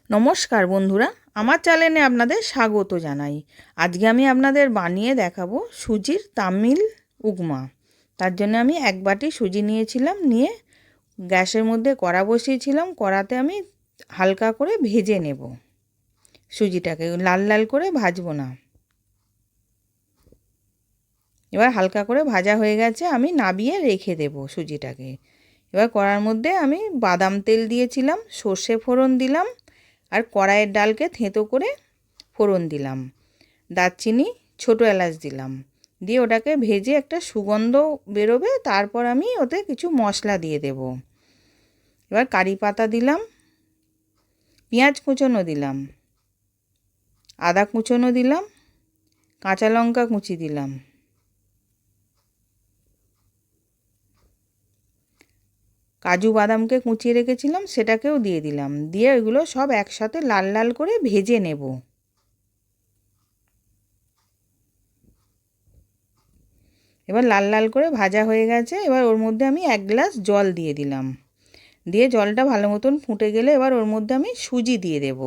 নমস্কার বন্ধুরা, আমার চ্যানেলে আপনাদের স্বাগত জানাই। আজকে আমি আপনাদের বানিয়ে দেখাবো সুজির তামিল উপমা। তার জন্য আমি 1 বাটি সুজি নিয়েছিলাম, নিয়ে গ্যাসের মধ্যে কড়া বসিয়েছিলাম। কড়াতে আমি হালকা করে ভেজে নেব সুজিটাকে, লাল লাল করে ভাজবো না। এবার হালকা করে ভাজা হয়ে গেছে, আমি নাবিয়ে রেখে দেব সুজিটাকে। এবার কড়ার মধ্যে আমি বাদাম তেল দিয়েছিলাম, সর্ষে ফোড়ন দিলাম, আর কড়াইয়ের ডালকে থেঁতো করে ফোড়ন দিলাম, দারচিনি, ছোটো এলাচ দিলাম। দিয়ে ওটাকে ভেজে একটা সুগন্ধ বেরোবে, তারপর আমি ওতে কিছু মশলা দিয়ে দেব। এবার কারি পাতা দিলাম, পেঁয়াজ কুচোনো দিলাম, আদা কুচোনো দিলাম, কাঁচা লঙ্কা কুচি দিলাম, কাজু বাদামকে কুচিয়ে রেখেছিলাম সেটাকেও দিয়ে দিলাম। দিয়ে ওইগুলো সব একসাথে লাল লাল করে ভেজে নেব। এবার লাল লাল করে ভাজা হয়ে গেছে। এবার ওর মধ্যে আমি 1 গ্লাস জল দিয়ে দিলাম। দিয়ে জলটা ভালো মতন ফুটে গেলে এবার ওর মধ্যে আমি সুজি দিয়ে দেব।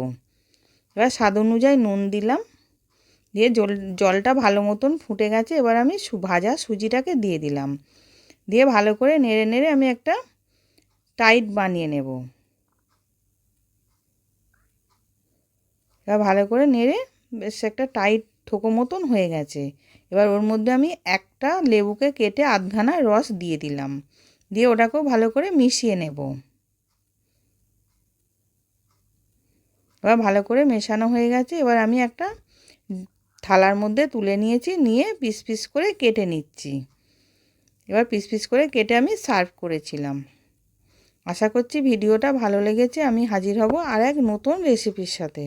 এবার স্বাদ অনুযায়ী নুন দিলাম। দিয়ে জলটা ভালো মতন ফুটে গেছে। এবার আমি ভাজা সুজিটাকে দিয়ে দিলাম। দিয়ে ভালো করে নেড়ে নেড়ে আমি একটা টাইট বানিয়ে নেব। এবার ভালো করে নেড়ে বেশ একটা টাইট থোকো মতন হয়ে গেছে। এবার ওর মধ্যে আমি একটা লেবুকে কেটে আধখানা রস দিয়ে দিলাম। দিয়ে ওটাকেও ভালো করে মিশিয়ে নেব। এবার ভালো করে মেশানো হয়ে গেছে। এবার আমি একটা থালার মধ্যে তুলে নিয়েছি, নিয়ে পিস পিস করে কেটে নিচ্ছি। এবার পিস পিস করে কেটে আমি সার্ভ করেছিলাম। আশা করছি ভিডিওটা ভালো লেগেছে। আমি হাজির হব আর এক নতুন রেসিপির সাথে।